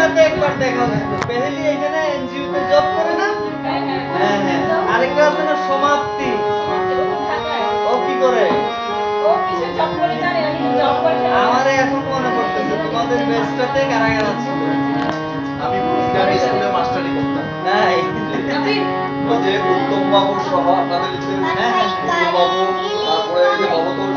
সাথে একবার দেখা হয়েছিল। পেহেলি এখানে এনজিও তে জব করে না? হ্যাঁ হ্যাঁ। আরেকটা আছে না সমাপ্তি। ও কি করে? ও কিসে জব করে জানি না, কিন্তু জব করে। আমারে এখন মনে পড়তেছে তোমাদের বেস্টটাতে কারাগার ছিল। আমি বুঝলাম স্কুলে মাস্টারি করতাম। তাই ওই যে উত্তম বাবু সহ আপনাদের স্কুলে উত্তম বাবু, তারপরে এই যে ভবতোষ